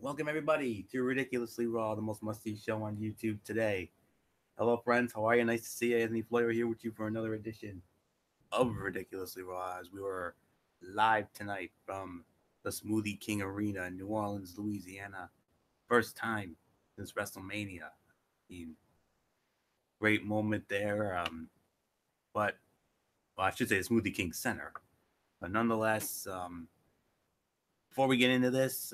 Welcome everybody to Ridiculously Raw, the most must-see show on YouTube today. Hello friends, how are you? Nice to see you. Anthony Floyer here with you for another edition of Ridiculously Raw as we were live tonight from the Smoothie King Arena in New Orleans, Louisiana. First time since WrestleMania. Great moment there. But well, I should say the Smoothie King Center. But nonetheless, before we get into this,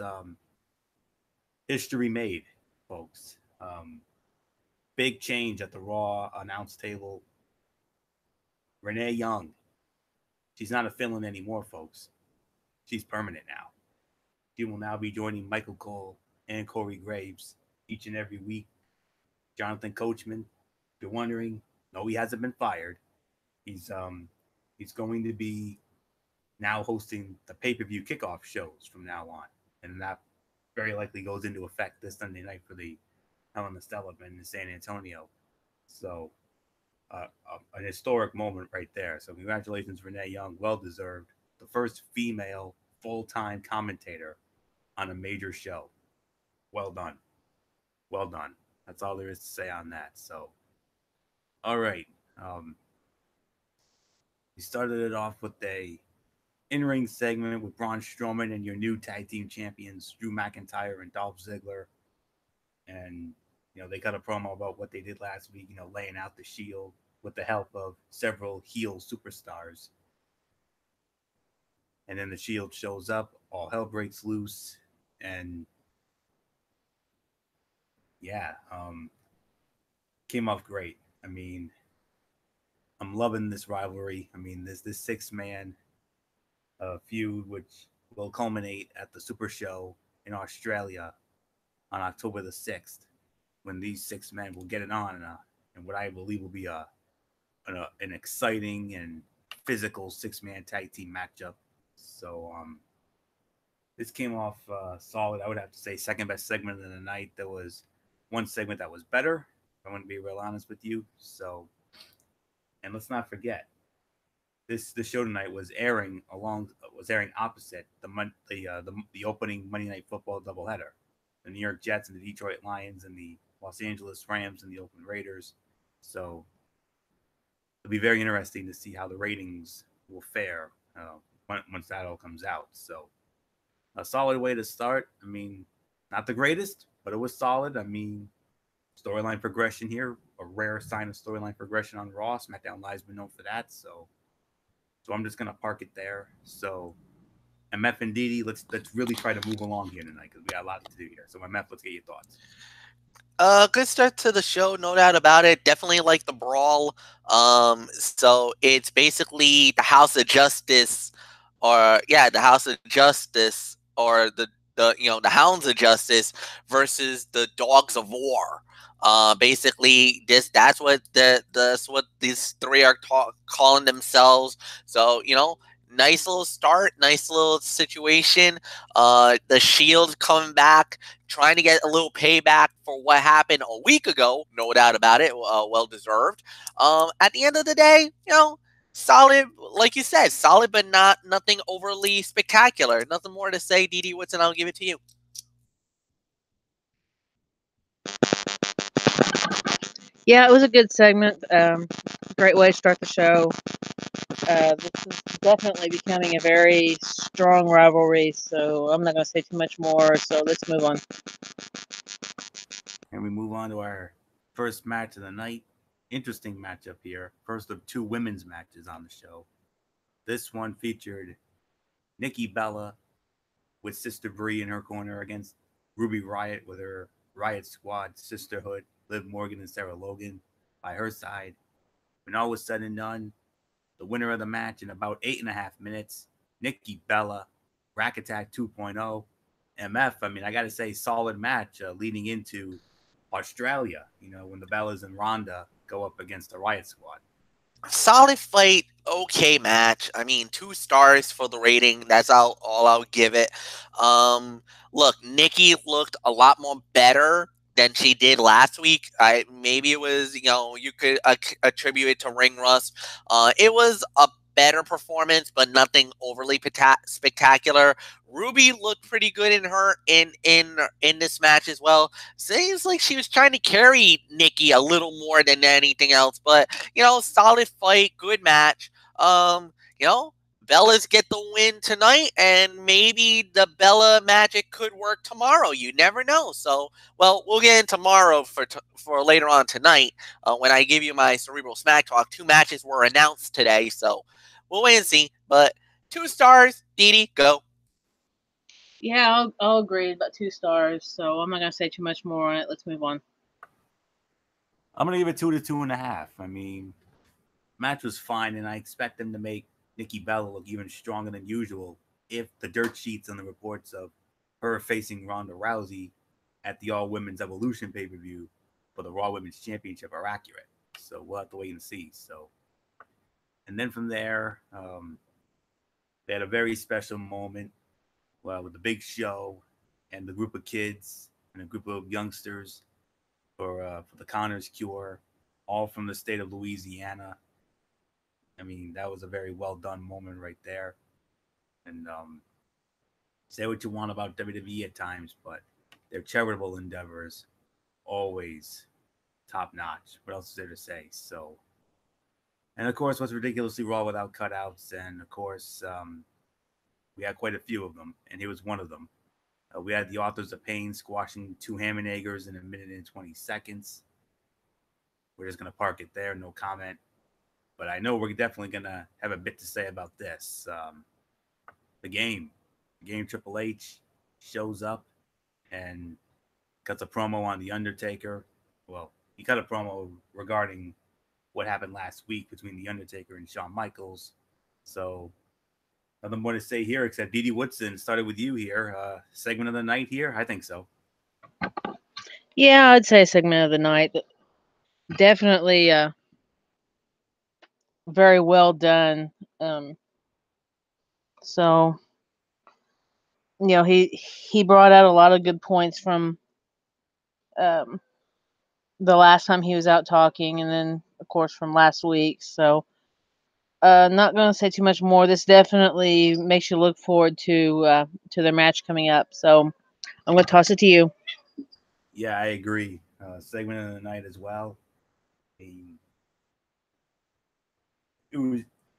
history made, folks. Big change at the Raw announce table. Renee Young, she's not a fill-in anymore, folks. She's permanent now. She will now be joining Michael Cole and Corey Graves each and every week. Jonathan Coachman, if you're wondering, no, he hasn't been fired. He's going to be now hosting the pay-per-view kickoff shows from now on, and that very likely goes into effect this Sunday night for the Hell in a Cell event in San Antonio. So an historic moment right there. So congratulations, Renee Young, well deserved. The first female full-time commentator on a major show. Well done, well done. That's all there is to say on that. So, all right, we started it off with a in-ring segment with Braun Strowman and your new tag team champions Drew McIntyre and Dolph Ziggler, and they cut a promo about what they did last week. Laying out the Shield with the help of several heel superstars. And then the Shield shows up, all hell breaks loose, and yeah, came off great. I mean, I'm loving this rivalry. I mean, this 6-man feud, which will culminate at the Super Show in Australia on October the 6th, when these 6 men will get it on in what I believe will be an exciting and physical 6-man tag team matchup. So this came off solid. I would have to say second best segment of the night. There was one segment that was better. I want to be real honest with you. So, and let's not forget, the show tonight was airing opposite the opening Monday Night Football doubleheader. The New York Jets and the Detroit Lions and the Los Angeles Rams and the Oakland Raiders. So it'll be very interesting to see how the ratings will fare once that all comes out. So a solid way to start. I mean, not the greatest, but it was solid. I mean, storyline progression here, a rare sign of storyline progression on Raw. SmackDown Live's been known for that. So I'm just gonna park it there. So MF and Didi, let's really try to move along here tonight because we got a lot to do here. So MF, let's get your thoughts. Good start to the show, no doubt about it. Definitely like the brawl. So it's basically the House of Justice, the House of Justice, or the Hounds of Justice versus the Dogs of War. Basically, that's what these three are calling themselves. So nice little start, nice little situation. The Shield coming back, trying to get a little payback for what happened a week ago. No doubt about it. Well deserved. At the end of the day, solid, like you said, solid, but nothing overly spectacular. Nothing more to say. Didi Woodson, I'll give it to you. Yeah, it was a good segment. Great way to start the show. This is definitely becoming a very strong rivalry, so I'm not going to say too much more, so let's move on. And we move on to our first match of the night. Interesting matchup here. First of two women's matches on the show. This one featured Nikki Bella with Sister Bree in her corner against Ruby Riott with her Riott Squad sisterhood, Liv Morgan and Sarah Logan by her side. When all was said and done, the winner of the match in about 8.5 minutes, Nikki Bella, Rack Attack 2.0. MF, I mean, I got to say, solid match leading into Australia, when the Bellas and Ronda go up against the Riott Squad. Solid fight, okay match. I mean, 2 stars for the rating. That's all I'll give it. Look, Nikki looked a lot more better than she did last week. Maybe it was, you could attribute it to ring rust. It was a better performance, but nothing overly spectacular. Ruby looked pretty good in this match as well. Seems like she was trying to carry Nikki a little more than anything else, but solid fight, good match. Bellas get the win tonight, and maybe the Bella magic could work tomorrow. You never know. So, well, we'll get in tomorrow for later on tonight when I give you my Cerebral Smack Talk. 2 matches were announced today, so we'll wait and see. But 2 stars, Didi, go. Yeah, I'll agree about 2 stars. So I'm not gonna say too much more on it. Let's move on. I'm gonna give it 2 to 2.5. I mean, match was fine, and I expect them to make Nikki Bella look even stronger than usual if the dirt sheets and the reports of her facing Ronda Rousey at the All Women's Evolution pay-per-view for the Raw Women's Championship are accurate. So we'll have to wait and see. So, and then from there, they had a very special moment with the Big Show and the group of kids and a group of youngsters for the Connors Cure, all from the state of Louisiana. I mean, that was a very well done moment right there. And say what you want about WWE at times, but their charitable endeavors always top notch. What else is there to say? So, and of course, what's ridiculously Raw without cutouts, and of course, we had quite a few of them, and he was one of them. We had the Authors of Pain squashing 2 Hammonegers in 1 minute and 20 seconds. We're just gonna park it there, no comment. But I know we're definitely going to have a bit to say about this. The game Triple H shows up and cuts a promo on The Undertaker. Well, he cut a promo regarding what happened last week between The Undertaker and Shawn Michaels. So nothing more to say here except Didi Woodson started with you here. Segment of the night here? I think so. Yeah, I'd say segment of the night. Definitely very well done. So he brought out a lot of good points from the last time he was out talking, and then of course from last week. So not going to say too much more. This definitely makes you look forward to their match coming up. So I'm going to toss it to you. Yeah, I agree. Segment of the night as well.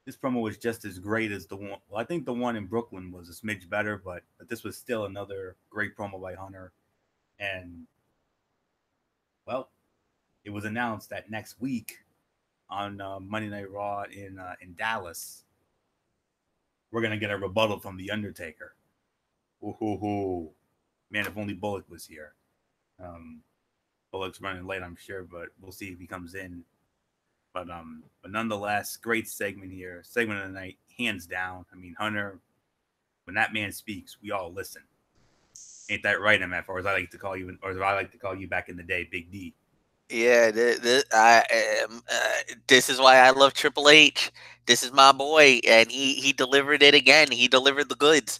This promo was just as great as the one. Well, I think the one in Brooklyn was a smidge better, but this was still another great promo by Hunter. And well, it was announced that next week on Monday Night Raw in Dallas, we're gonna get a rebuttal from The Undertaker. Ooh. Man, if only Bullock was here. Bullock's running late, I'm sure, but we'll see if he comes in. But nonetheless, great segment here. Segment of the night, hands down. I mean, Hunter, when that man speaks, we all listen. Ain't that right, MF? Or as I like to call you, or as I like to call you back in the day, Big D. Yeah, this is why I love Triple H. This is my boy, and he delivered it again. He delivered the goods.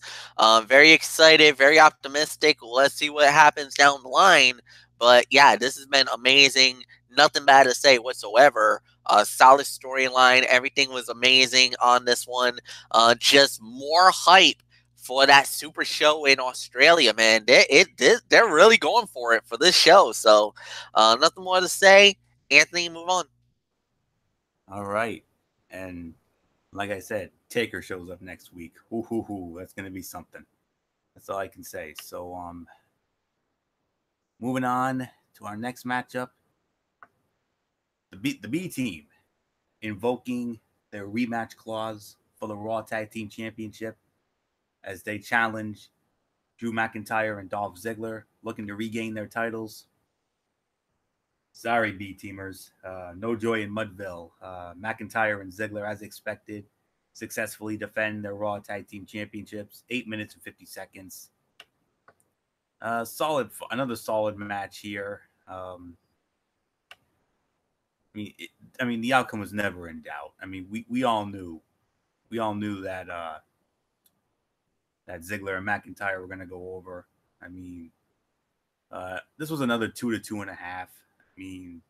Very excited, very optimistic. Let's see what happens down the line. But yeah, this has been amazing. Nothing bad to say whatsoever. Solid storyline. Everything was amazing on this one. Just more hype for that super show in Australia, man. They're really going for it for this show. So nothing more to say. Anthony, move on. All right. And like I said, Taker shows up next week. Ooh, that's going to be something. That's all I can say. So moving on to our next matchup. The B team invoking their rematch clause for the Raw Tag Team Championship as they challenge Drew McIntyre and Dolph Ziggler, looking to regain their titles. Sorry, B teamers. No joy in Mudville. McIntyre and Ziggler, as expected, successfully defend their Raw Tag Team Championships. 8 minutes and 50 seconds. Another solid match here. I mean, the outcome was never in doubt. I mean, we all knew that that Ziggler and McIntyre were going to go over. I mean, this was another 2 to 2.5. I mean,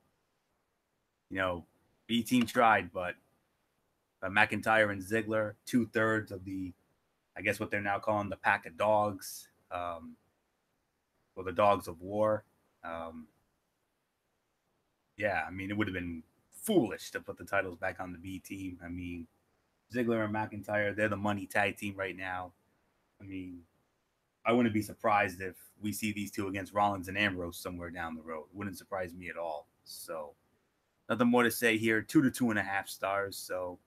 B team tried, but McIntyre and Ziggler, 2/3 of the, I guess what they're now calling the Pack of Dogs, or the Dogs of War. Yeah, I mean, it would have been foolish to put the titles back on the B team. I mean, Ziggler and McIntyre, they're the money tag team right now. I mean, I wouldn't be surprised if we see these two against Rollins and Ambrose somewhere down the road. Wouldn't surprise me at all. So, nothing more to say here. 2 to 2.5 stars. So,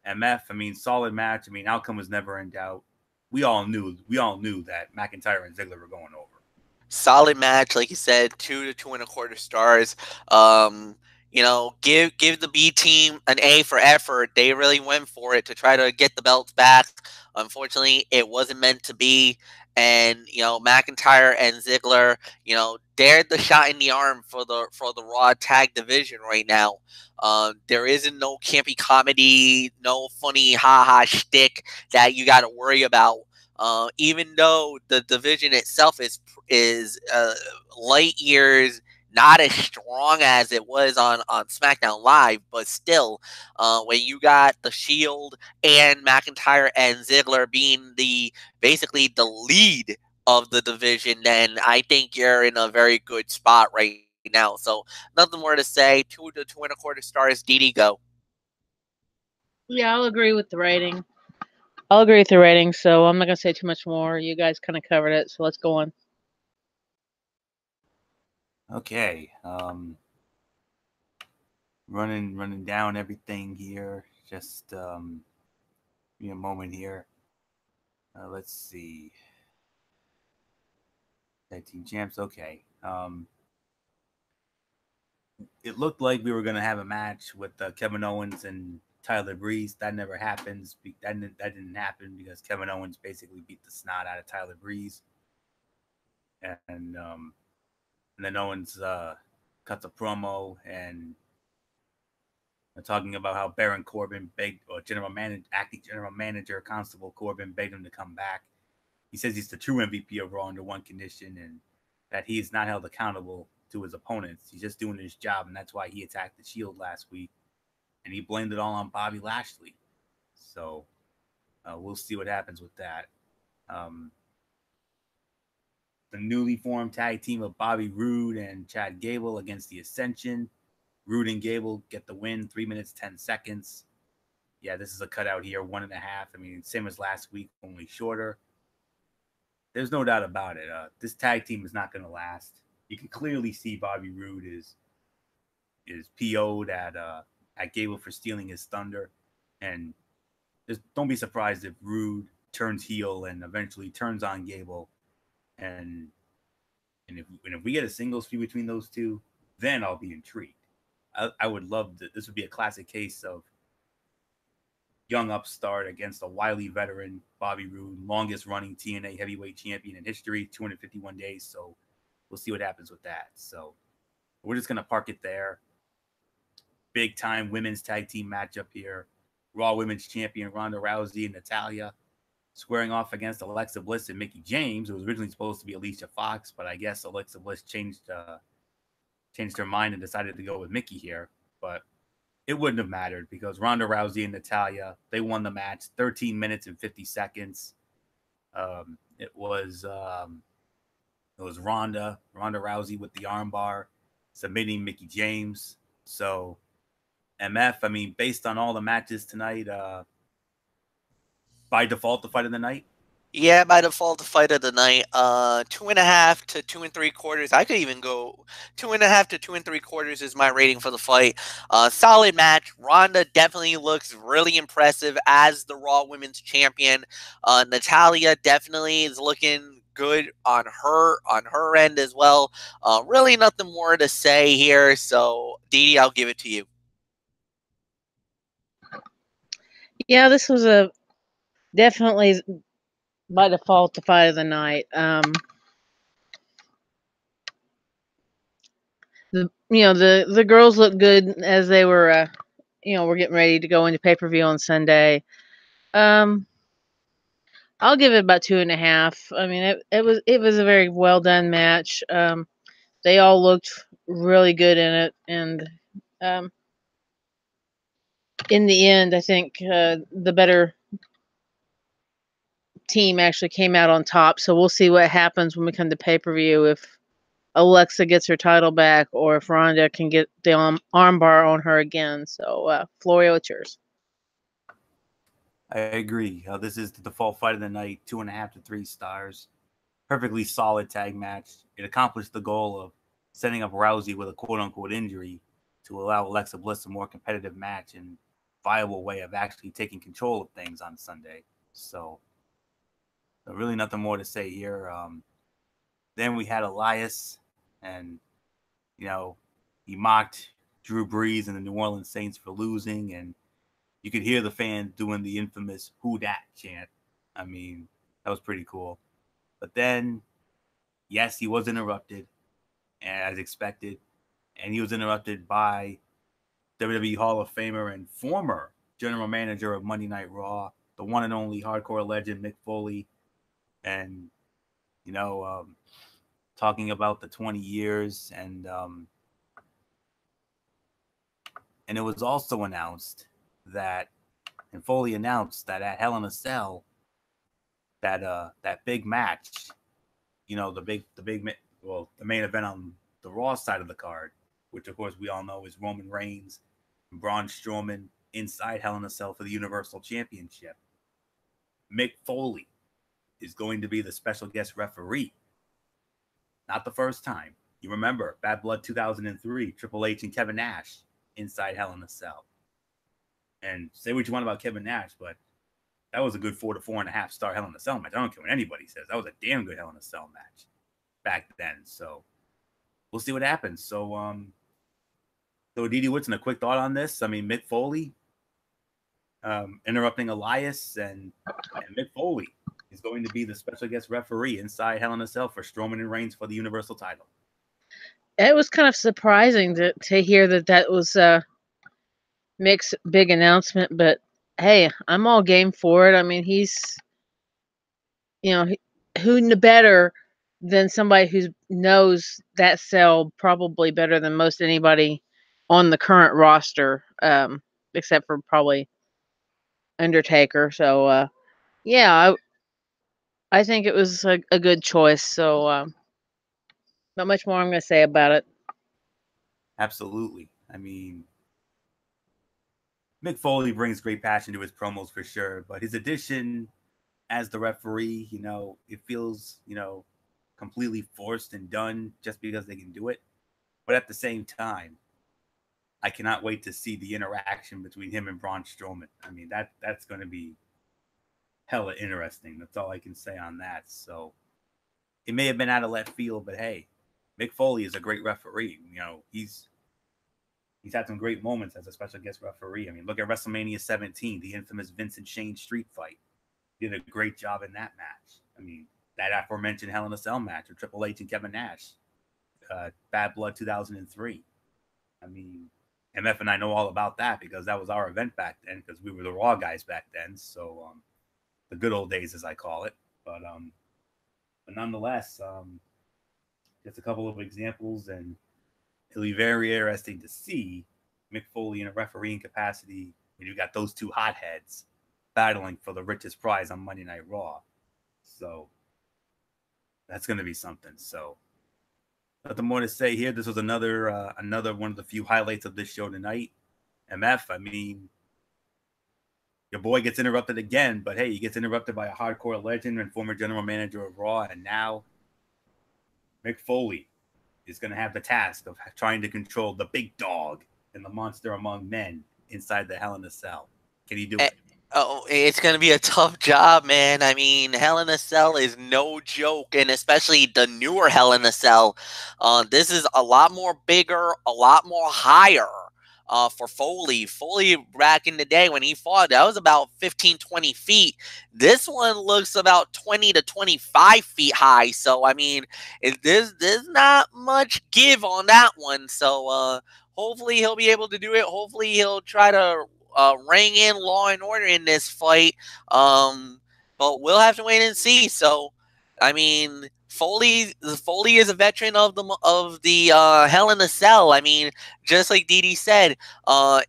MF, I mean, solid match. I mean, outcome was never in doubt. We all knew that McIntyre and Ziggler were going over. Solid match, like you said, 2 to 2.25 stars. Give the B team an A for effort. They really went for it to try to get the belts back. Unfortunately, it wasn't meant to be. And McIntyre and Ziggler, they're the shot in the arm for the Raw tag division right now. There isn't no campy comedy, no funny ha shtick that you got to worry about. Even though the division itself is light years not as strong as it was on SmackDown Live, but still, when you got the Shield and McIntyre and Ziggler being basically the lead of the division, then I think you're in a very good spot right now. So nothing more to say. 2 to 2.25 stars. DD, go. Yeah, I'll agree with the rating. So I'm not going to say too much more. You guys kind of covered it, so let's go on. Okay. Running down everything here. Just give me a moment here. Let's see. Tag team champs. Okay. It looked like we were going to have a match with Kevin Owens and Tyler Breeze. That never happens. That didn't happen because Kevin Owens basically beat the snot out of Tyler Breeze. And then Owens cuts a promo and talking about how Baron Corbin begged, or acting general manager Constable Corbin begged him to come back. He says he's the true MVP of Raw under one condition, and that he is not held accountable to his opponents. He's just doing his job, and that's why he attacked the Shield last week. And he blamed it all on Bobby Lashley. So we'll see what happens with that. The newly formed tag team of Bobby Roode and Chad Gable against the Ascension. Roode and Gable get the win, 3 minutes, 10 seconds. Yeah, this is a cutout here, 1.5. I mean, same as last week, only shorter. There's no doubt about it. This tag team is not going to last. You can clearly see Bobby Roode is PO'd at Gable for stealing his thunder. And just don't be surprised if Roode turns heel and eventually turns on Gable. And if we get a singles feud between those two, then I'll be intrigued. I would love that. This would be a classic case of young upstart against a wily veteran, Bobby Roode, longest running TNA heavyweight champion in history, 251 days. So we'll see what happens with that. So we're just going to park it there. Big time women's tag team matchup here. Raw Women's Champion Ronda Rousey and Natalya squaring off against Alexa Bliss and Mickie James. It was originally supposed to be Alicia Fox, but I guess Alexa Bliss changed her mind and decided to go with Mickie here. But it wouldn't have mattered because Ronda Rousey and Natalya, they won the match 13 minutes and 50 seconds. It was Ronda Rousey with the armbar submitting Mickie James. So MF, I mean, based on all the matches tonight, by default, the fight of the night? Yeah, by default, the fight of the night. 2.5 to 2.75. I could even go 2.5 to 2.75 is my rating for the fight. Solid match. Ronda definitely looks really impressive as the Raw Women's Champion. Natalya definitely is looking good on her end as well. Really nothing more to say here. So, Didi, I'll give it to you. Yeah, this was definitely by default the fight of the night. The girls looked good as they were we're getting ready to go into pay-per-view on Sunday. I'll give it about 2.5. I mean, it was a very well done match. They all looked really good in it, and in the end, I think the better team actually came out on top. So we'll see what happens when we come to pay-per-view, if Alexa gets her title back or if Ronda can get the armbar on her again. So, Florio, it's yours. I agree. This is the default fight of the night, 2.5 to 3 stars. Perfectly solid tag match. It accomplished the goal of setting up Rousey with a quote-unquote injury to allow Alexa Bliss a more competitive match and viable way of actually taking control of things on Sunday. So really nothing more to say here. Then we had Elias, and, you know, he mocked Drew Brees and the New Orleans Saints for losing, and you could hear the fans doing the infamous "Who dat" chant. I mean, that was pretty cool. But then, yes, he was interrupted, as expected, and he was interrupted by WWE Hall of Famer and former general manager of Monday Night Raw, the one and only hardcore legend Mick Foley, and, you know, talking about the 20 years, and it was also announced that, and Foley announced that at Hell in a Cell, that big match, you know, the main event on the Raw side of the card, which of course we all know is Roman Reigns and Braun Strowman inside Hell in a Cell for the Universal Championship. Mick Foley is going to be the special guest referee. Not the first time. You remember Bad Blood 2003, Triple H and Kevin Nash inside Hell in a Cell. And say what you want about Kevin Nash, but that was a good 4 to 4.5 star Hell in a Cell match. I don't care what anybody says. That was a damn good Hell in a Cell match back then. So we'll see what happens. So Didi Woodson, a quick thought on this. I mean, Mick Foley interrupting Elias, and Mick Foley is going to be the special guest referee inside Hell in a Cell for Strowman and Reigns for the Universal title. It was kind of surprising to hear that was Mick's big announcement, but hey, I'm all game for it. I mean, he's, you know, who better than somebody who knows that cell probably better than most anybody on the current roster, except for probably Undertaker. So, yeah, I think it was a good choice. So, not much more I'm going to say about it. Absolutely. I mean, Mick Foley brings great passion to his promos for sure, but his addition as the referee, you know, it feels, you know, completely forced and done just because they can do it. But at the same time, I cannot wait to see the interaction between him and Braun Strowman. I mean, that's going to be hella interesting. That's all I can say on that. So it may have been out of left field, but hey, Mick Foley is a great referee. You know, he's had some great moments as a special guest referee. I mean, look at WrestleMania 17, the infamous Vince and Shane Street fight. He did a great job in that match. I mean, that aforementioned Hell in a Cell match with Triple H and Kevin Nash, Bad Blood 2003. I mean, MF and I know all about that because that was our event back then, because we were the Raw guys back then. So the good old days, as I call it. But nonetheless, just a couple of examples, and it'll be very interesting to see Mick Foley in a refereeing capacity when you got those two hotheads battling for the richest prize on Monday Night Raw. So that's going to be something. So nothing more to say here. This was another one of the few highlights of this show tonight. MF, I mean, your boy gets interrupted again, but hey, he gets interrupted by a hardcore legend and former general manager of Raw, and now Mick Foley is going to have the task of trying to control the big dog and the monster among men inside the Hell in a Cell. Can he do it? Oh, it's going to be a tough job, man. I mean, Hell in a Cell is no joke, and especially the newer Hell in a Cell. This is a lot more bigger, a lot more higher for Foley. Foley, back in the day when he fought, that was about 15, 20 feet. This one looks about 20 to 25 feet high. So, I mean, there's not much give on that one. So, hopefully he'll be able to do it. Hopefully he'll try to rein in law and order in this fight. But we'll have to wait and see. So I mean, Foley is a veteran of the Hell in a Cell. I mean, just like Dee said,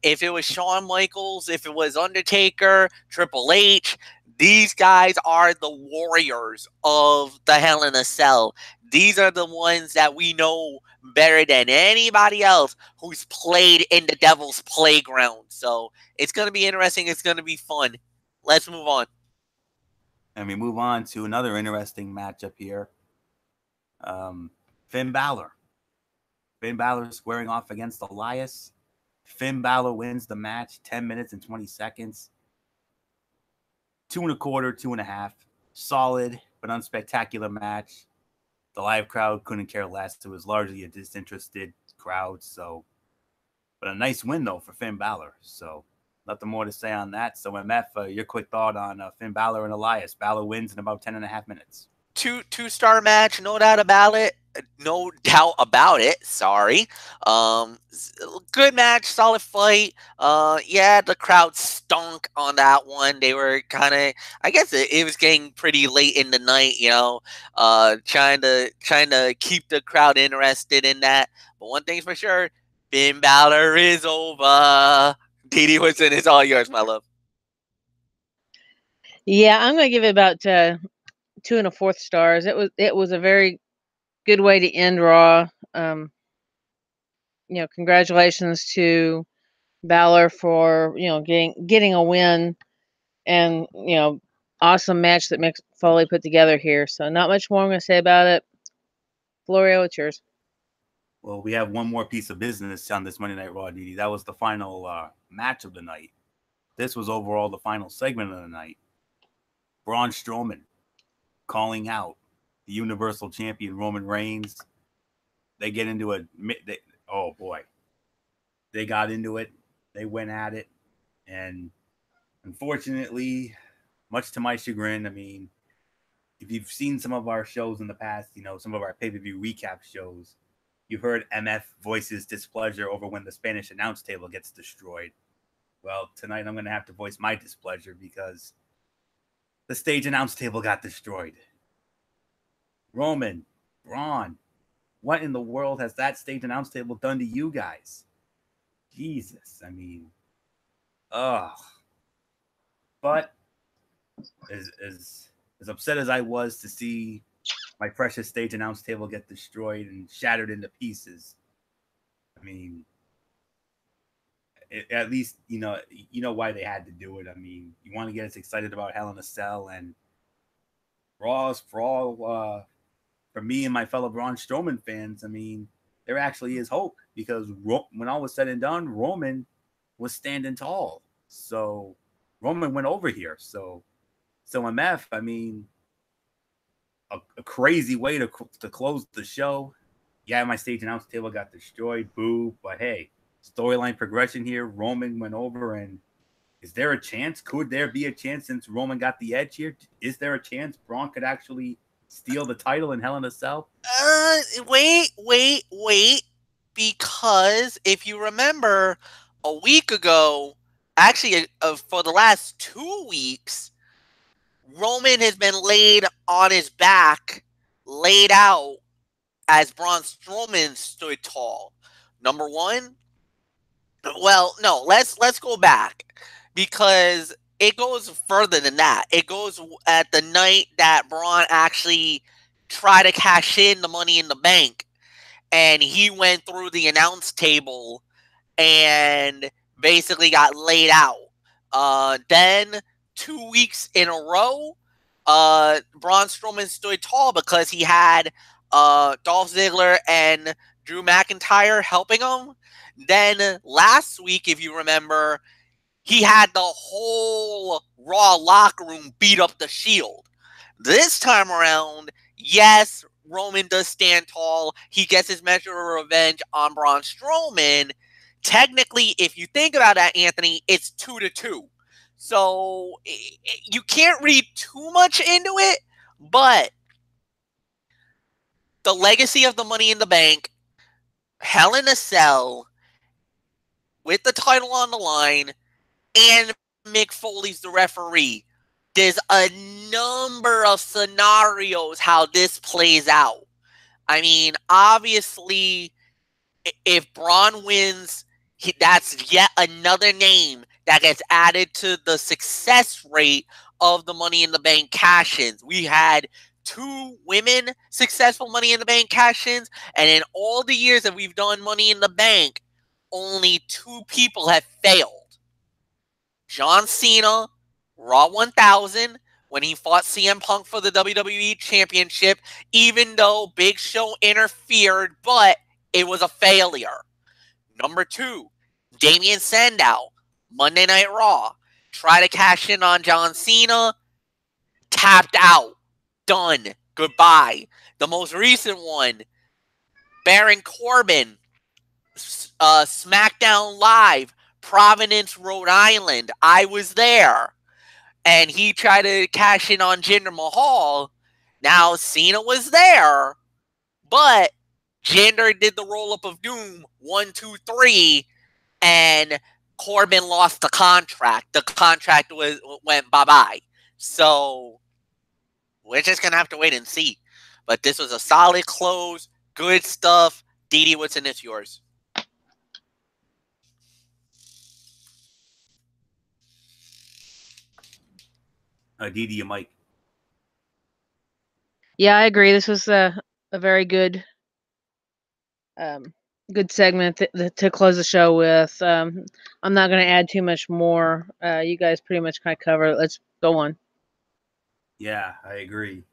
if it was Shawn Michaels, if it was Undertaker, Triple H, these guys are the warriors of the Hell in a Cell. These are the ones that we know better than anybody else who's played in the Devil's Playground. So it's going to be interesting. It's going to be fun. Let's move on. And we move on to another interesting matchup here. Finn Balor. Finn Balor squaring off against Elias. Finn Balor wins the match, 10 minutes and 20 seconds. 2 1/4, 2 1/2. Solid but unspectacular match. The live crowd couldn't care less. It was largely a disinterested crowd. But a nice win, though, for Finn Balor. So nothing more to say on that. So, MF, your quick thought on Finn Balor and Elias. Balor wins in about 10.5 minutes. Two-star match, no doubt about it. No doubt about it. Sorry. Good match, solid fight. Yeah, the crowd stunk on that one. They were kind of, I guess it was getting pretty late in the night, trying to keep the crowd interested in that. But one thing's for sure, Finn Balor is over. Dee Woodson, it's all yours, my love. Yeah, I'm going to give it about 2 1/4 stars. It was a very good way to end Raw. Congratulations to Balor for getting a win, and awesome match that Mick Foley put together here. So not much more I'm going to say about it. Florio, it's yours. Well, we have one more piece of business on this Monday Night Raw, Dee. That was the final match of the night. This was overall the final segment of the night. Braun Strowman calling out the Universal Champion Roman Reigns. They get into it. Oh, boy. They got into it. They went at it. And unfortunately, much to my chagrin, I mean, if you've seen some of our shows in the past, some of our pay-per-view recap shows, you've heard MF voice his displeasure over when the Spanish announce table gets destroyed. Well, tonight I'm going to have to voice my displeasure because the stage announce table got destroyed. Roman, Braun, what in the world has that stage announce table done to you guys? Jesus, I mean, ugh. But as upset as I was to see my precious stage announce table get destroyed and shattered into pieces, I mean, at least you know why they had to do it. I mean, you want to get us excited about Hell in a Cell, and for me and my fellow Braun Strowman fans, I mean, there actually is hope because when all was said and done, Roman was standing tall. So Roman went over here. So MF, I mean, a crazy way to close the show. Yeah, my stage announce table got destroyed. Boo. But hey, storyline progression here. Roman went over, and is there a chance? Could there be a chance since Roman got the edge here? Is there a chance Braun could actually steal the title in Hell in a Cell? Wait. Because if you remember, a week ago, actually for the last 2 weeks, Roman has been laid on his back, laid out as Braun Strowman stood tall. Number one, well, no, let's go back because it goes further than that. It goes at the night that Braun actually tried to cash in the Money in the Bank, and he went through the announce table and basically got laid out. Then 2 weeks in a row, Braun Strowman stood tall because he had Dolph Ziggler and Drew McIntyre helping him. Then last week, if you remember, he had the whole Raw locker room beat up the Shield. This time around, yes, Roman does stand tall. He gets his measure of revenge on Braun Strowman. Technically, if you think about that, Anthony, it's 2-2. So you can't read too much into it, but the legacy of the Money in the Bank, Hell in a Cell, with the title on the line, and Mick Foley's the referee. there's a number of scenarios how this plays out. I mean, obviously, if Braun wins, that's yet another name that gets added to the success rate of the Money in the Bank cash-ins. We had 2 women successful Money in the Bank cash-ins, and in all the years that we've done Money in the Bank, only 2 people have failed. John Cena, Raw 1000, when he fought CM Punk for the WWE Championship, even though Big Show interfered, but it was a failure. Number 2, Damian Sandow, Monday Night Raw. Try to cash in on John Cena, tapped out. Done. Goodbye. The most recent one, Baron Corbin, SmackDown Live, Providence, Rhode Island. I was there. And he tried to cash in on Jinder Mahal. Now, Cena was there, but Jinder did the roll-up of doom, 1, 2, 3, and Corbin lost the contract. The contract went bye-bye. So, we're just going to have to wait and see. But this was a solid close. Good stuff. Didi, what's in this yours? Didi, your mic. Yeah, I agree. This was a very good good segment to close the show with. I'm not going to add too much more. You guys pretty much kind of covered it. Let's go on. Yeah, I agree.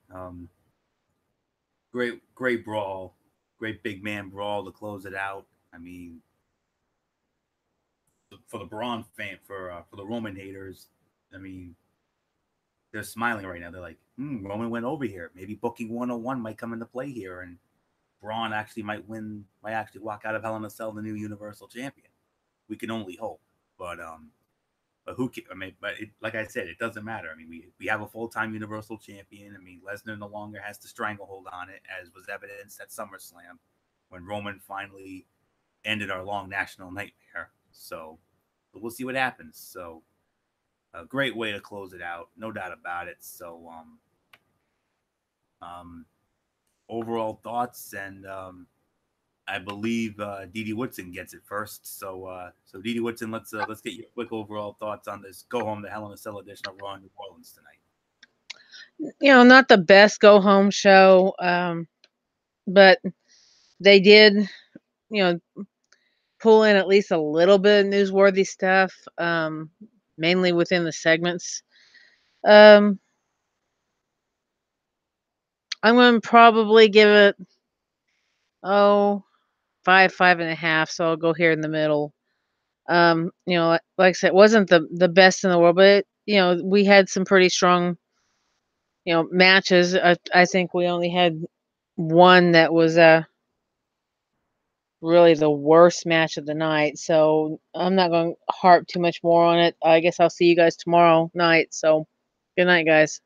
Great brawl, great big man brawl to close it out. I mean, for the Braun fan, for the Roman haters, I mean, they're smiling right now. They're like, Roman went over here. Maybe booking 101 might come into play here, and Braun actually might actually walk out of Hell in a Cell the new Universal Champion. We can only hope, but who? I mean, like I said, it doesn't matter. I mean, we have a full-time Universal Champion. I mean, Lesnar no longer has the stranglehold on it, as was evidenced at SummerSlam when Roman finally ended our long national nightmare. So we'll see what happens. So a great way to close it out, no doubt about it. So overall thoughts, and I believe Didi Woodson gets it first. So Didi Woodson, let's get your quick overall thoughts on this go home to Hell in a Cell edition of Raw in New Orleans tonight. Not the best go home show, but they did, pull in at least a little bit of newsworthy stuff, mainly within the segments. I'm going to probably give it, 5.5. So I'll go here in the middle. Like I said, it wasn't the best in the world, but we had some pretty strong, matches. I think we only had one that was really the worst match of the night. So I'm not going to harp too much more on it. I guess I'll see you guys tomorrow night. So good night, guys.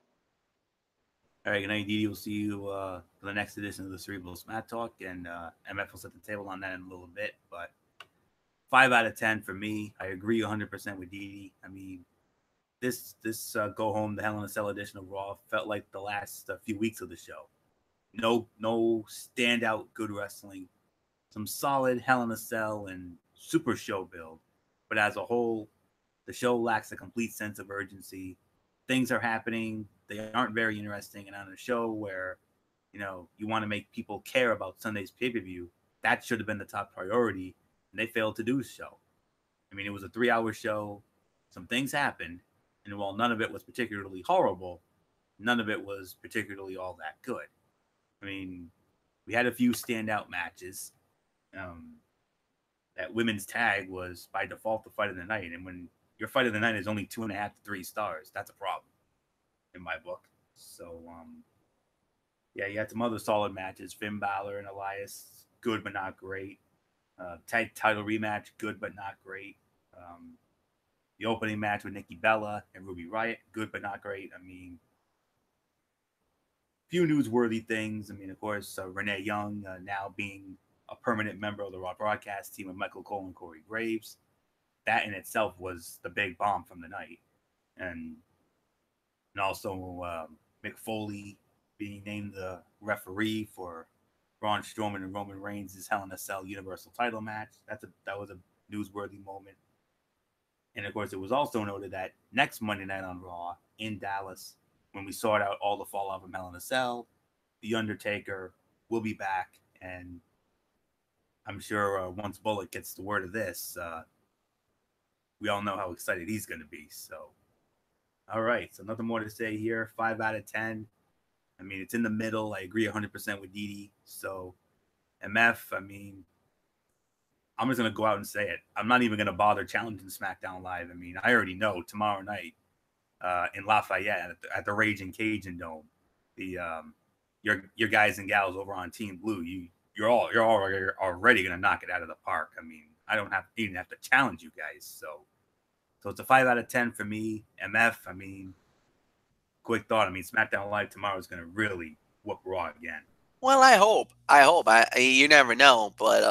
All right, good night, Didi. We'll see you for the next edition of the Cerebral Smack Talk, and MF will set the table on that in a little bit. But 5 out of 10 for me. I agree 100% with Didi. I mean, this go home the Hell in a Cell edition of Raw felt like the last few weeks of the show. No standout good wrestling. Some solid Hell in a Cell and super show build, but as a whole, the show lacks a complete sense of urgency. Things are happening, they aren't very interesting, and on a show where you want to make people care about Sunday's pay-per-view, that should have been the top priority, and they failed to do so. I mean, it was a 3-hour show. Some things happened, and while none of it was particularly horrible, none of it was particularly all that good. I mean, we had a few standout matches. That women's tag was by default the fight of the night, and when your fight of the night is only 2.5 to 3 stars, that's a problem in my book. So yeah, you had some other solid matches. Finn Balor and Elias, good but not great. Tag title rematch, good but not great. The opening match with Nikki Bella and Ruby Riott, good but not great. I mean, few newsworthy things. I mean, of course, Renee Young now being a permanent member of the Raw broadcast team with Michael Cole and Corey Graves. That in itself was the big bomb from the night. And and also Mick Foley being named the referee for Braun Strowman and Roman Reigns' Hell in a Cell Universal Title match. That was a newsworthy moment. And of course, it was also noted that next Monday night on Raw in Dallas, when we sort out all the fallout from Hell in a Cell, The Undertaker will be back. And I'm sure once Bullock gets the word of this, we all know how excited he's going to be. So, all right. So, nothing more to say here. 5 out of 10. I mean, it's in the middle. I agree 100% with Didi. So, MF, I mean, I'm just going to go out and say it. I'm not even going to bother challenging SmackDown Live. I mean, I already know tomorrow night in Lafayette at the Raging Cajun Dome, the your guys and gals over on Team Blue, you're already going to knock it out of the park. I mean, I don't even have to challenge you guys. So it's a 5 out of 10 for me. MF, I mean, quick thought. I mean, SmackDown Live tomorrow is going to really whoop Raw again. Well, I hope. You never know, but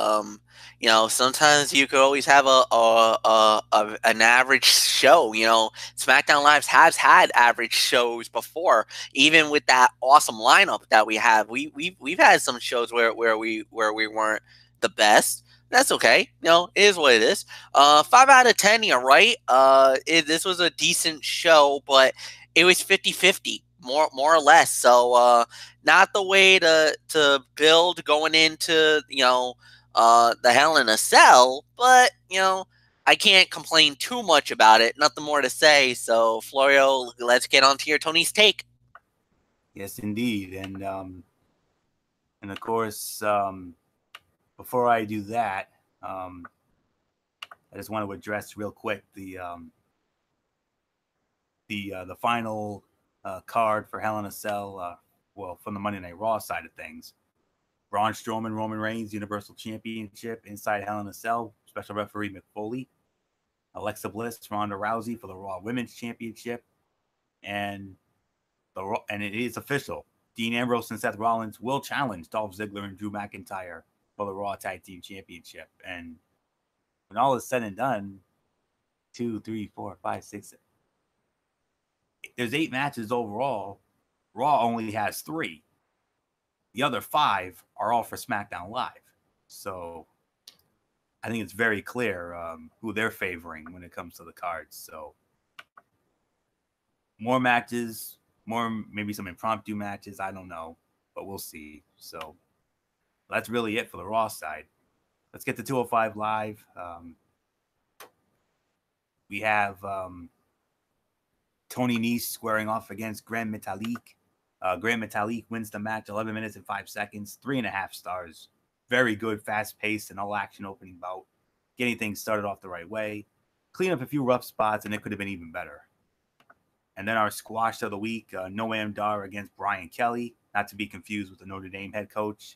you know, sometimes you could always have an average show. You know, SmackDown Live has had average shows before, even with that awesome lineup that we have. We've had some shows where we weren't the best. That's okay. You know, it is what it is. 5 out of 10. You're right. This was a decent show, but it was 50-50, more or less. So not the way to build going into, you know, the Hell in a Cell, but, you know, I can't complain too much about it. Nothing more to say. So, Florio, let's get on to your Tony's take. Yes, indeed. And of course, before I do that, I just want to address real quick the final card for Hell in a Cell. Well, from the Monday Night Raw side of things, Braun Strowman, Roman Reigns, Universal Championship inside Hell in a Cell. Special referee Mick Foley, Alexa Bliss, Ronda Rousey for the Raw Women's Championship, and it is official. Dean Ambrose and Seth Rollins will challenge Dolph Ziggler and Drew McIntyre for the Raw Tag Team Championship. And when all is said and done, 2, 3, 4, 5, 6, there's 8 matches overall. Raw only has 3. The other 5 are all for SmackDown Live. So I think it's very clear who they're favoring when it comes to the cards. So more matches, maybe some impromptu matches. I don't know, but we'll see. So that's really it for the Raw side. Let's get to 205 Live. We have Tony Nese squaring off against Grand Metalik. Grand Metalik wins the match 11 minutes and 5 seconds, 3.5 stars. Very good, fast-paced, and all-action opening bout. Getting things started off the right way. Clean up a few rough spots, and it could have been even better. And then our squash of the week, Noam Dar against Brian Kelly. Not to be confused with the Notre Dame head coach.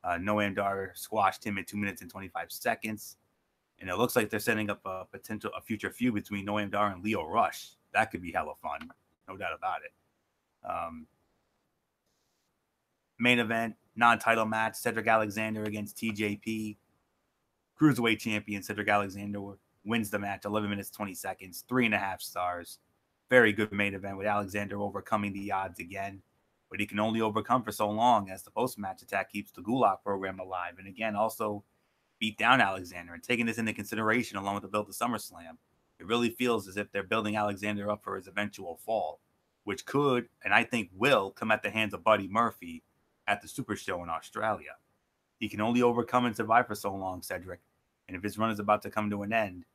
Noam Dar squashed him in 2 minutes and 25 seconds. And it looks like they're setting up a future feud between Noam Dar and Leo Rush. That could be hella fun. No doubt about it. Main event, non-title match, Cedric Alexander against TJP. Cruiserweight champion Cedric Alexander wins the match, 11 minutes, 20 seconds, 3.5 stars. Very good main event with Alexander overcoming the odds again. But he can only overcome for so long as the post-match attack keeps the Gulak program alive. And again, also beat down Alexander. And taking this into consideration along with the build to SummerSlam, it really feels as if they're building Alexander up for his eventual fall, which could, and I think will, come at the hands of Buddy Murphy at the Super Show in Australia. He can only overcome and survive for so long, Cedric. And if his run is about to come to an end,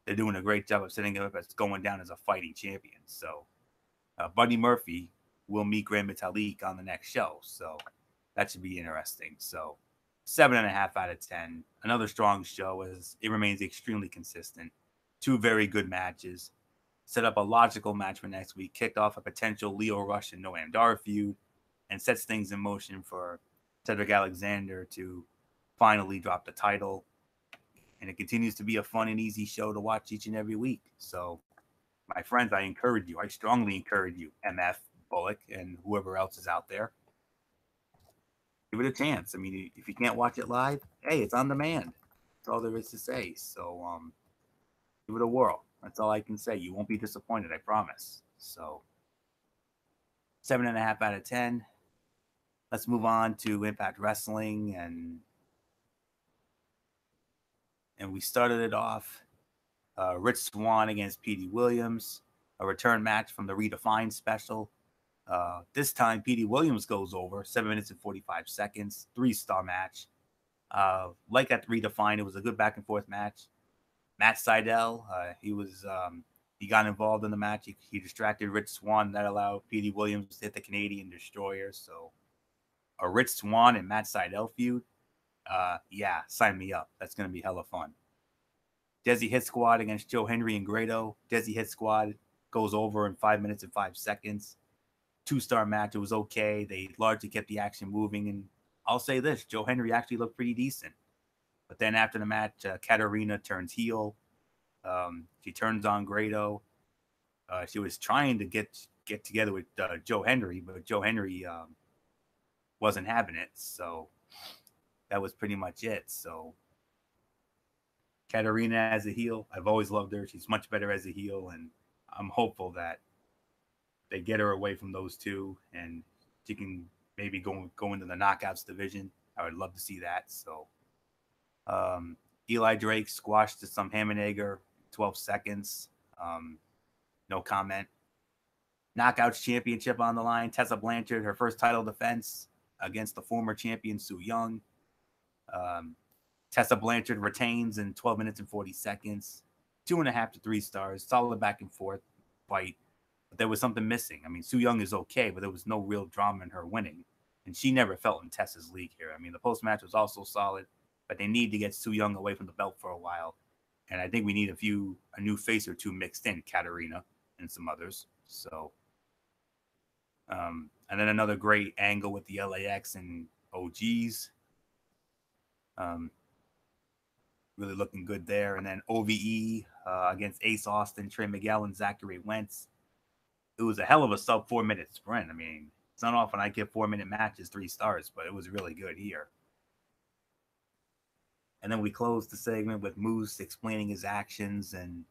they're doing a great job of setting him up as going down as a fighting champion. So Buddy Murphy will meet Grand Metalik on the next show. So that should be interesting. So 7.5 out of 10. Another strong show as it remains extremely consistent. 2 very good matches. Set up a logical match for next week. Kicked off a potential Leo Rush and Noam Dar feud. And sets things in motion for Cedric Alexander to finally drop the title. And it continues to be a fun and easy show to watch each and every week. So, my friends, I strongly encourage you, MF, Bullock, and whoever else is out there, give it a chance. I mean, if you can't watch it live, hey, it's on demand. That's all there is to say. So, give it a whirl. That's all I can say. You won't be disappointed, I promise. So, 7.5 out of 10. Let's move on to Impact Wrestling, and we started it off. Rich Swann against Petey Williams, a return match from the Redefined special. This time, Petey Williams goes over 7 minutes and 45 seconds, 3-star match. Like at Redefined, it was a good back and forth match. Matt Sydal, he got involved in the match. He distracted Rich Swann. That allowed Petey Williams to hit the Canadian Destroyer. So a Rich Swann and Matt Sydal feud, yeah, sign me up. That's going to be hella fun. Desi Hit Squad against Joe Hendry and Grado. Desi Hit Squad goes over in 5 minutes and 5 seconds. 2-star match. It was okay. They largely kept the action moving. And I'll say this, Joe Hendry actually looked pretty decent. But then after the match, Katarina turns heel. She turns on Grado. She was trying to get together with Joe Hendry, but Joe Hendry wasn't having it. So that was pretty much it. So Katarina as a heel, I've always loved her. She's much better as a heel, and I'm hopeful that they get her away from those two and she can maybe go into the Knockouts division. I would love to see that. So Eli Drake squashed to some Hammerneger, 12 seconds. No comment. Knockouts championship on the line. Tessa Blanchard, her first title defense against the former champion Su Yung. Tessa Blanchard retains in 12 minutes and 40 seconds. 2.5 to 3 stars. Solid back and forth fight. But there was something missing. I mean, Su Yung is okay, but there was no real drama in her winning. And she never felt in Tessa's league here. I mean, the post-match was also solid, but they need to get Su Yung away from the belt for a while. And I think we need a new face or two mixed in, Katarina and some others. So, and then another great angle with the LAX and OGs. Really looking good there. And then OVE against Ace Austin, Trey Miguel, and Zachary Wentz. It was a hell of a sub 4-minute sprint. I mean, it's not often I get 4-minute matches 3 stars, but it was really good here. And then we closed the segment with Moose explaining his actions, and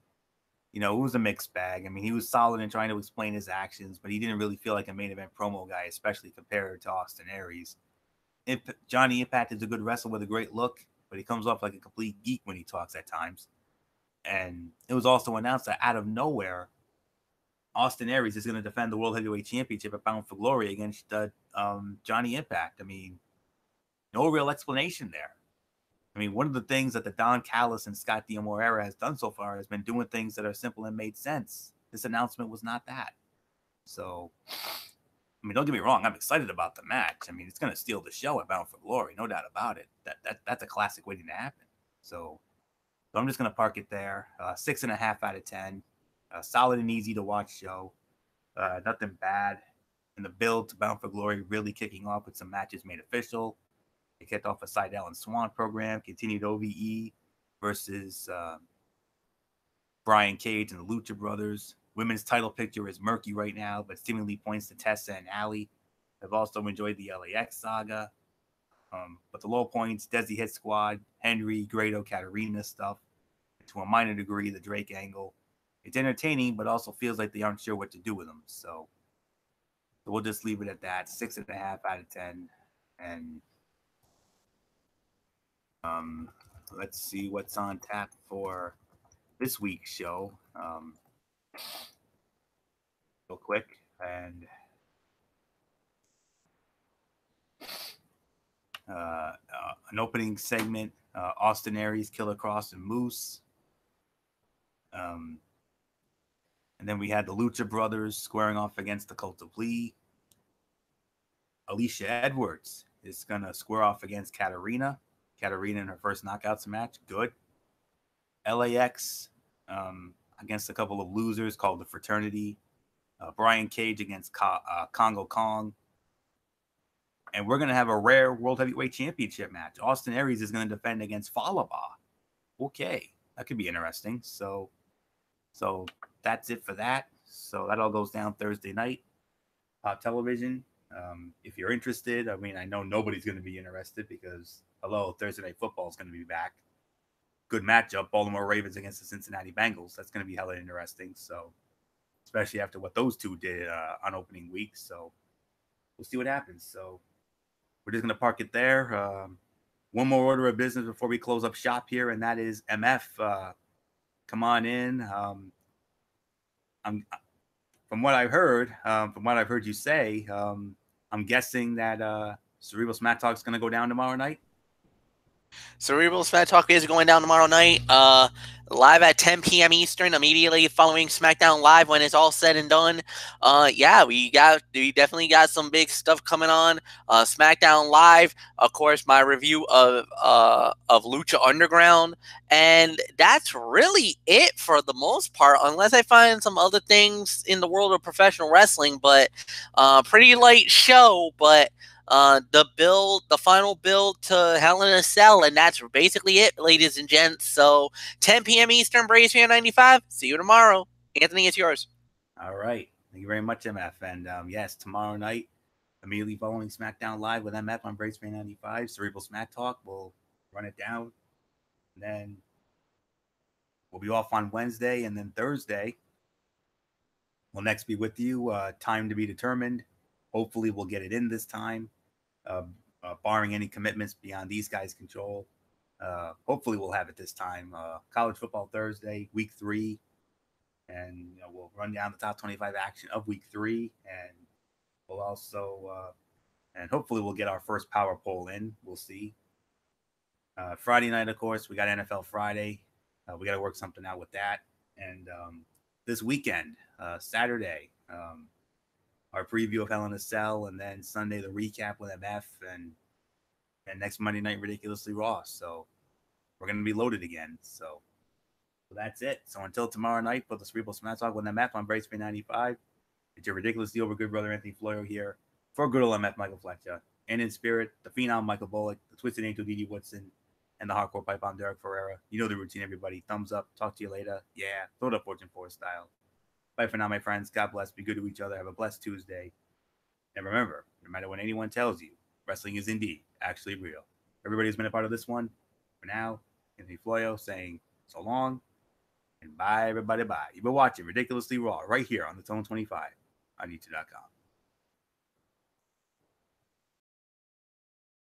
it was a mixed bag. I mean, he was solid in trying to explain his actions, but he didn't really feel like a main event promo guy, especially compared to Austin Aries. Johnny Impact is a good wrestler with a great look, but he comes off like a complete geek when he talks at times. And it was also announced that out of nowhere, Austin Aries is going to defend the World Heavyweight Championship at Bound for Glory against Johnny Impact. I mean, no real explanation there. I mean, one of the things that the Don Callis and Scott D'Amore era has done so far has been doing things that are simple and made sense. This announcement was not that. So, I mean, don't get me wrong. I'm excited about the match. I mean, it's going to steal the show at Bound for Glory. No doubt about it. That's a classic waiting to happen. So I'm just going to park it there. 6.5 out of 10. Solid and easy to watch show. Nothing bad. And the build to Bound for Glory really kicking off with some matches made official. They kicked off a Sydal and Swann program, continued OVE versus Brian Cage and the Lucha Brothers. Women's title picture is murky right now, but seemingly points to Tessa and Allie. I've also enjoyed the LAX saga. But the low points, Desi Hit Squad, Henry, Grado, Katarina stuff. To a minor degree, the Drake angle. It's entertaining, but also feels like they aren't sure what to do with them. So we'll just leave it at that. 6.5 out of 10. And let's see what's on tap for this week's show. Real quick. And an opening segment, Austin Aries, Killer Kross, and Moose. And then we had the Lucha Brothers squaring off against the Cult of Lee. Alicia Edwards is going to square off against Katarina. Katarina in her first Knockouts match. Good. LAX against a couple of losers called the Fraternity. Brian Cage against Congo Kong. And we're going to have a rare World Heavyweight Championship match. Austin Aries is going to defend against Falaba. Okay. That could be interesting. So that's it for that. So that all goes down Thursday night. Television. If you're interested, I mean, I know nobody's going to be interested because, Thursday Night Football is going to be back. Good matchup. Baltimore Ravens against the Cincinnati Bengals. That's going to be hella interesting. So, especially after what those two did on opening week. So, we'll see what happens. So we're just gonna park it there. One more order of business before we close up shop here, and that is MF. Come on in. I'm from what I've heard you say. I'm guessing that Cerebral Smack Talk is gonna go down tomorrow night. Cerebral Smack Talk is going down tomorrow night, live at 10 p.m. Eastern, immediately following SmackDown Live when it's all said and done. Yeah, we definitely got some big stuff coming on. SmackDown Live, of course, my review of Lucha Underground, and that's really it for the most part, unless I find some other things in the world of professional wrestling. But pretty light show, but. The final build to Hell in a Cell, and that's basically it, ladies and gents. So 10 p.m. Eastern, Braves Fan 95. See you tomorrow. Anthony, it's yours. All right. Thank you very much, MF. And yes, tomorrow night, immediately following SmackDown Live with MF on Braves Fan 95, Cerebral Smack Talk, we'll run it down. And then we'll be off on Wednesday, and then Thursday we'll next be with you. Time to be determined. Hopefully we'll get it in this time, barring any commitments beyond these guys' control. Hopefully we'll have it this time. College football Thursday, week 3. And we'll run down the top 25 action of week 3. And we'll also, and hopefully we'll get our first power poll in. We'll see. Friday night, of course, we got NFL Friday. We got to work something out with that. And this weekend, Saturday, our preview of Hell in a Cell, and then Sunday the recap with MF, and next Monday night Ridiculously Raw. So we're gonna be loaded again. So that's it. So until tomorrow night for the Cerebral Smack Talk with MF on Brace 95, it's your ridiculously over good brother Anthony Florio here for good old MF Michael Fletcher, and in spirit the phenom Michael Bullock, the Twisted Angel D.D. Woodson, and the Hardcore Pipe I'm Derek Ferreira. You know the routine, everybody. Thumbs up. Talk to you later. Yeah, throw it up Fortune 4 style. Bye for now, my friends. God bless. Be good to each other. Have a blessed Tuesday. And remember, no matter what anyone tells you, wrestling is indeed actually real. Everybody who's been a part of this one, for now, Anthony Florio saying so long and bye, everybody. Bye. You've been watching Ridiculously Raw right here on the Tone 25 on YouTube.com.